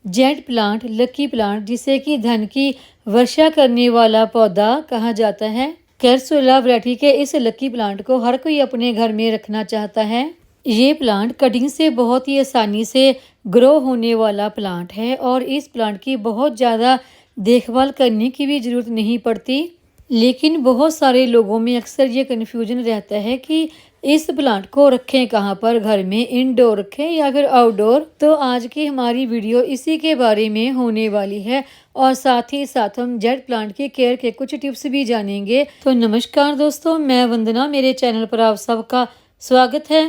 Jade plant, lucky plant, जिसे कि धन की वर्षा करने वाला पौधा कहा जाता है। कैरसुला वैरायटी के इस लकी प्लांट को हर कोई अपने घर में रखना चाहता है। ये प्लांट कटिंग से बहुत ही आसानी से ग्रो होने वाला प्लांट है और इस प्लांट की बहुत ज़्यादा देखभाल करने की भी ज़रूरत नहीं पड़ती। लेकिन बहुत सारे लोगों में अक्सर ये कन्फ्यूजन रहता है कि इस प्लांट को रखें कहाँ पर, घर में इंडोर रखें या फिर आउटडोर। तो आज की हमारी वीडियो इसी के बारे में होने वाली है और साथ ही साथ हम जेड प्लांट की केयर के कुछ टिप्स भी जानेंगे। तो नमस्कार दोस्तों, मैं वंदना, मेरे चैनल पर आप सबका स्वागत है।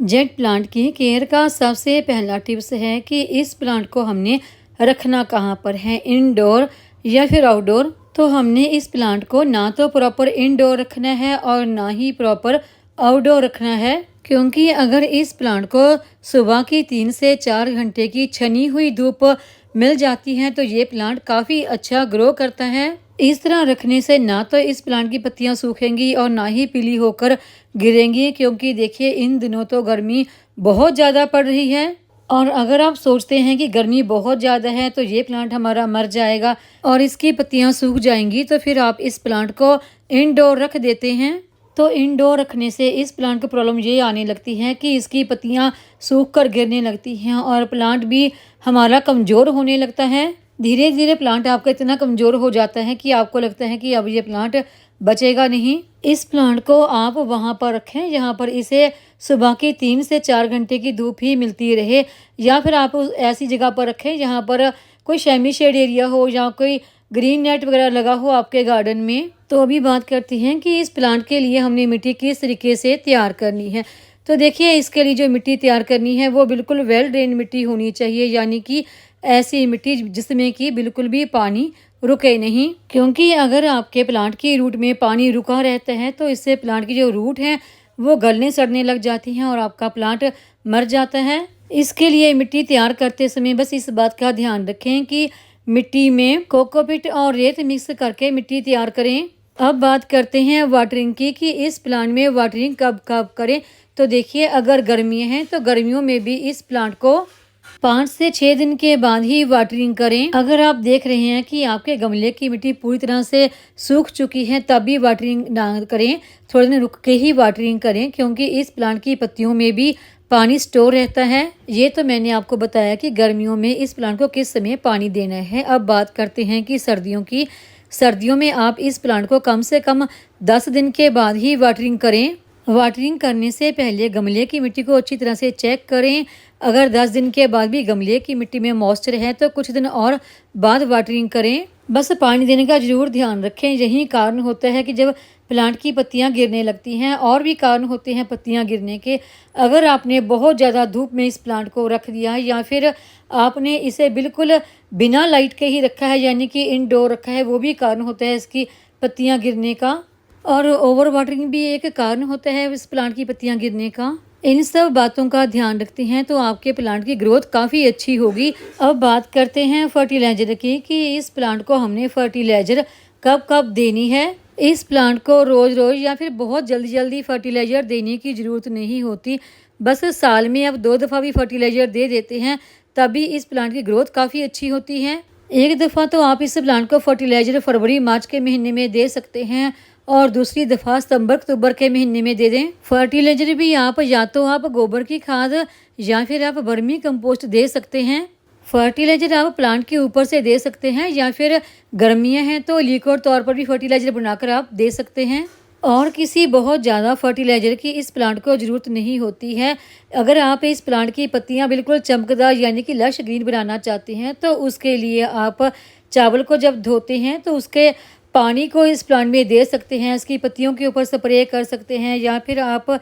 जेड प्लांट की केयर का सबसे पहला टिप्स है कि इस प्लांट को हमने रखना कहाँ पर है, इंडोर या फिर आउटडोर। तो हमने इस प्लांट को ना तो प्रॉपर इंडोर रखना है और ना ही प्रॉपर आउटडोर रखना है, क्योंकि अगर इस प्लांट को सुबह की 3 से 4 घंटे की छनी हुई धूप मिल जाती है तो ये प्लांट काफ़ी अच्छा ग्रो करता है। इस तरह रखने से ना तो इस प्लांट की पत्तियां सूखेंगी और ना ही पीली होकर गिरेंगी, क्योंकि देखिए इन दिनों तो गर्मी बहुत ज़्यादा पड़ रही है। और अगर आप सोचते हैं कि गर्मी बहुत ज़्यादा है तो ये प्लांट हमारा मर जाएगा और इसकी पत्तियां सूख जाएंगी, तो फिर आप इस प्लांट को इंडोर रख देते हैं। तो इंडोर रखने से इस प्लांट को प्रॉब्लम ये आने लगती है कि इसकी पत्तियां सूख कर गिरने लगती हैं और प्लांट भी हमारा कमज़ोर होने लगता है। धीरे धीरे प्लांट आपका इतना कमज़ोर हो जाता है कि आपको लगता है कि अब ये प्लांट बचेगा नहीं। इस प्लांट को आप वहाँ पर रखें जहाँ पर इसे सुबह की 3 से 4 घंटे की धूप ही मिलती रहे, या फिर आप ऐसी जगह पर रखें जहाँ पर कोई सेमी शेड एरिया हो या कोई ग्रीन नेट वगैरह लगा हो आपके गार्डन में। तो अभी बात करते हैं कि इस प्लांट के लिए हमने मिट्टी किस तरीके से तैयार करनी है। तो देखिए, इसके लिए जो मिट्टी तैयार करनी है वो बिल्कुल वेल ड्रेन मिट्टी होनी चाहिए, यानी कि ऐसी मिट्टी जिसमें कि बिल्कुल भी पानी रुके नहीं, क्योंकि अगर आपके प्लांट की रूट में पानी रुका रहता है तो इससे प्लांट की जो रूट है वो गलने सड़ने लग जाती हैं और आपका प्लांट मर जाता है। इसके लिए मिट्टी तैयार करते समय बस इस बात का ध्यान रखें कि मिट्टी में कोकोपीट और रेत मिक्स करके मिट्टी तैयार करें। अब बात करते हैं वाटरिंग की कि इस प्लांट में वाटरिंग कब कब करें। तो देखिए, अगर गर्मियाँ हैं तो गर्मियों में भी इस प्लांट को 5 से 6 दिन के बाद ही वाटरिंग करें। अगर आप देख रहे हैं कि आपके गमले की मिट्टी पूरी तरह से सूख चुकी है तब भी वाटरिंग ना करें, थोड़े दिन रुक के ही वाटरिंग करें, क्योंकि इस प्लांट की पत्तियों में भी पानी स्टोर रहता है। ये तो मैंने आपको बताया कि गर्मियों में इस प्लांट को किस समय पानी देना है। अब बात करते हैं कि सर्दियों की। सर्दियों में आप इस प्लांट को कम से कम 10 दिन के बाद ही वाटरिंग करें। वाटरिंग करने से पहले गमले की मिट्टी को अच्छी तरह से चेक करें। अगर 10 दिन के बाद भी गमले की मिट्टी में मॉइस्चर है तो कुछ दिन और बाद वाटरिंग करें। बस पानी देने का जरूर ध्यान रखें। यही कारण होता है कि जब प्लांट की पत्तियां गिरने लगती हैं। और भी कारण होते हैं पत्तियां गिरने के। अगर आपने बहुत ज़्यादा धूप में इस प्लांट को रख दिया है या फिर आपने इसे बिल्कुल बिना लाइट के ही रखा है, यानी कि इंडोर रखा है, वो भी कारण होता है इसकी पत्तियां गिरने का। और ओवर वाटरिंग भी एक कारण होता है इस प्लांट की पत्तियां गिरने का। इन सब बातों का ध्यान रखते हैं तो आपके प्लांट की ग्रोथ काफ़ी अच्छी होगी। अब बात करते हैं फर्टिलाइजर की कि इस प्लांट को हमने फर्टिलाइजर कब कब देनी है। इस प्लांट को रोज़ रोज़ या फिर बहुत जल्दी जल्दी फर्टिलाइज़र देने की ज़रूरत नहीं होती। बस साल में अब 2 दफ़ा भी फर्टिलाइज़र दे देते हैं तभी इस प्लांट की ग्रोथ काफ़ी अच्छी होती है। एक दफ़ा तो आप इस प्लांट को फर्टिलाइज़र फरवरी मार्च के महीने में दे सकते हैं और दूसरी दफ़ा सितंबर अक्टूबर के महीने में दे दें। फर्टिलाइज़र भी आप या तो आप गोबर की खाद या फिर आप वर्मी कंपोस्ट दे सकते हैं। फर्टिलाइज़र आप प्लांट के ऊपर से दे सकते हैं या फिर गर्मियाँ हैं तो लिक्विड तौर पर भी फर्टिलाइज़र बनाकर आप दे सकते हैं। और किसी बहुत ज़्यादा फर्टिलाइज़र की इस प्लांट को ज़रूरत नहीं होती है। अगर आप इस प्लांट की पत्तियां बिल्कुल चमकदार यानी कि लश ग्रीन बनाना चाहते हैं तो उसके लिए आप चावल को जब धोते हैं तो उसके पानी को इस प्लांट में दे सकते हैं, इसकी पत्तियों के ऊपर स्प्रे कर सकते हैं, या फिर आप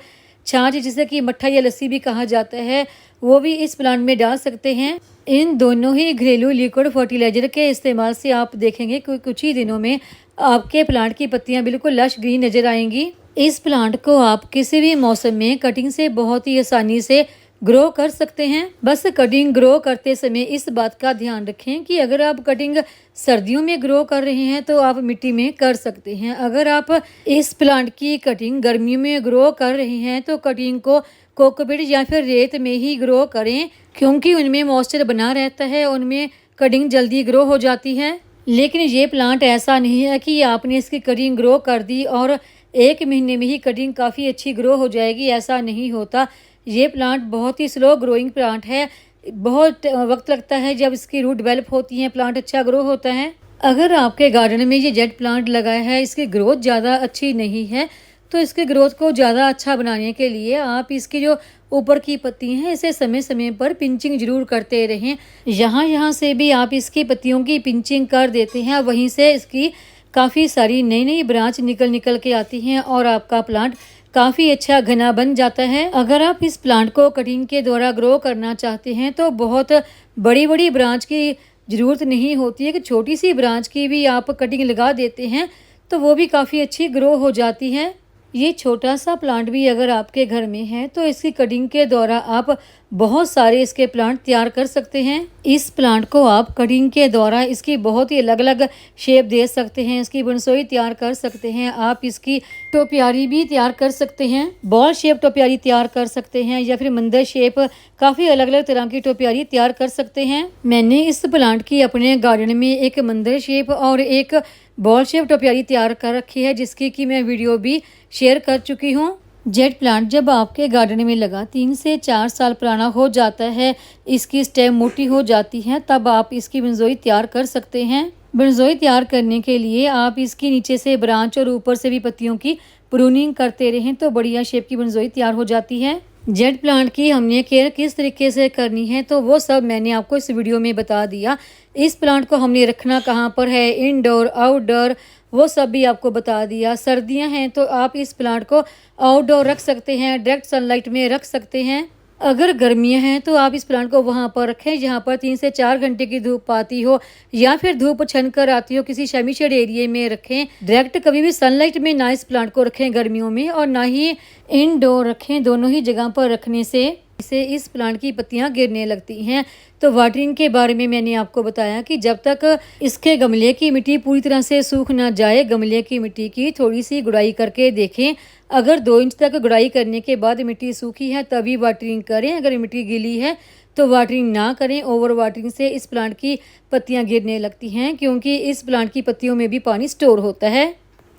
छाछ, जिसे कि मट्ठा या लस्सी भी कहा जाता है, वो भी इस प्लांट में डाल सकते हैं। इन दोनों ही घरेलू लिक्विड फर्टिलाइज़र के इस्तेमाल से आप देखेंगे कि कुछ ही दिनों में आपके प्लांट की पत्तियां बिल्कुल लश ग्रीन नज़र आएंगी। इस प्लांट को आप किसी भी मौसम में कटिंग से बहुत ही आसानी से ग्रो कर सकते हैं। बस कटिंग ग्रो करते समय इस बात का ध्यान रखें कि अगर आप कटिंग सर्दियों में ग्रो कर रहे हैं तो आप मिट्टी में कर सकते हैं। अगर आप इस प्लांट की कटिंग गर्मियों में ग्रो कर रहे हैं तो कटिंग को कोकोपीट या फिर रेत में ही ग्रो करें, क्योंकि उनमें मॉइस्चर बना रहता है, उनमें कटिंग जल्दी ग्रो हो जाती है। लेकिन ये प्लांट ऐसा नहीं है कि आपने इसकी कटिंग ग्रो कर दी और 1 महीने में ही कटिंग काफ़ी अच्छी ग्रो हो जाएगी, ऐसा नहीं होता। ये प्लांट बहुत ही स्लो ग्रोइंग प्लांट है, बहुत वक्त लगता है जब इसकी रूट डेवलप होती है, प्लांट अच्छा ग्रो होता है। अगर आपके गार्डन में ये जेट प्लांट लगाया है, इसकी ग्रोथ ज़्यादा अच्छी नहीं है, तो इसके ग्रोथ को ज़्यादा अच्छा बनाने के लिए आप इसकी जो ऊपर की पत्ती हैं इसे समय समय पर पिंचिंग जरूर करते रहें। यहाँ से भी आप इसकी पत्तियों की पिंचिंग कर देते हैं, वहीं से इसकी काफ़ी सारी नई नई ब्रांच निकल के आती हैं और आपका प्लांट काफ़ी अच्छा घना बन जाता है। अगर आप इस प्लांट को कटिंग के द्वारा ग्रो करना चाहते हैं तो बहुत बड़ी बड़ी ब्रांच की ज़रूरत नहीं होती है, कि छोटी सी ब्रांच की भी आप कटिंग लगा देते हैं तो वो भी काफ़ी अच्छी ग्रो हो जाती है। ये छोटा सा प्लांट भी अगर आपके घर में है तो इसकी कटिंग के द्वारा आप बहुत सारे इसके प्लांट तैयार कर सकते हैं। इस प्लांट को आप कटिंग के द्वारा इसकी बहुत ही अलग अलग शेप दे सकते हैं, इसकी बनसोई तैयार कर सकते हैं, आप इसकी टोपियारी भी तैयार कर सकते हैं, बॉल शेप टोपियारी तैयार कर सकते हैं या फिर मंदिर शेप, काफ़ी अलग अलग तरह की टोपियारी तैयार कर सकते हैं। मैंने इस प्लांट की अपने गार्डन में एक मंदिर शेप और एक बॉल शेप टोपियारी तैयार कर रखी है, जिसकी कि मैं वीडियो भी शेयर कर चुकी हूँ। जेट प्लांट जब आपके गार्डन में लगा 3 से 4 साल पुराना हो जाता है, इसकी स्टेम मोटी हो जाती है, तब आप इसकी बनजोई तैयार कर सकते हैं। बनजोई तैयार करने के लिए आप इसकी नीचे से ब्रांच और ऊपर से भी पत्तियों की प्रूनिंग करते रहें तो बढ़िया शेप की बनजोई तैयार हो जाती है। जेट प्लांट की हमने केयर किस तरीके से करनी है तो वो सब मैंने आपको इस वीडियो में बता दिया। इस प्लांट को हमने रखना कहाँ पर है, इंडोर आउटडोर, वो सब भी आपको बता दिया। सर्दियां हैं तो आप इस प्लांट को आउटडोर रख सकते हैं, डायरेक्ट सनलाइट में रख सकते हैं। अगर गर्मियां हैं तो आप इस प्लांट को वहां पर रखें जहां पर 3 से 4 घंटे की धूप आती हो या फिर धूप छन कर आती हो, किसी सेमी शेड एरिया में रखें। डायरेक्ट कभी भी सनलाइट में ना इस प्लांट को रखें गर्मियों में, और ना ही इनडोर रखें। दोनों ही जगह पर रखने से इस प्लांट की पत्तियां गिरने लगती हैं। तो वाटरिंग के बारे में मैंने आपको बताया कि जब तक इसके गमले की मिट्टी पूरी तरह से सूख ना जाए, गमले की मिट्टी की थोड़ी सी गुड़ाई करके देखें। अगर 2 इंच तक गुड़ाई करने के बाद मिट्टी सूखी है तभी वाटरिंग करें, अगर मिट्टी गीली है तो वाटरिंग ना करें। ओवर वाटरिंग से इस प्लांट की पत्तियां गिरने लगती हैं, क्योंकि इस प्लांट की पत्तियों में भी पानी स्टोर होता है।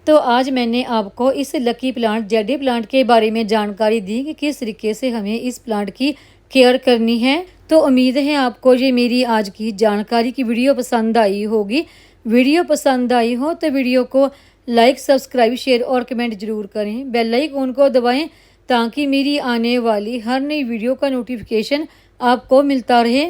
तो आज मैंने आपको इस लकी प्लांट जेडी प्लांट के बारे में जानकारी दी कि किस तरीके से हमें इस प्लांट की केयर करनी है। तो उम्मीद है आपको ये मेरी आज की जानकारी की वीडियो पसंद आई होगी। वीडियो पसंद आई हो तो वीडियो को लाइक, सब्सक्राइब, शेयर और कमेंट जरूर करें। बेल आइकन को दबाएं ताकि मेरी आने वाली हर नई वीडियो का नोटिफिकेशन आपको मिलता रहे।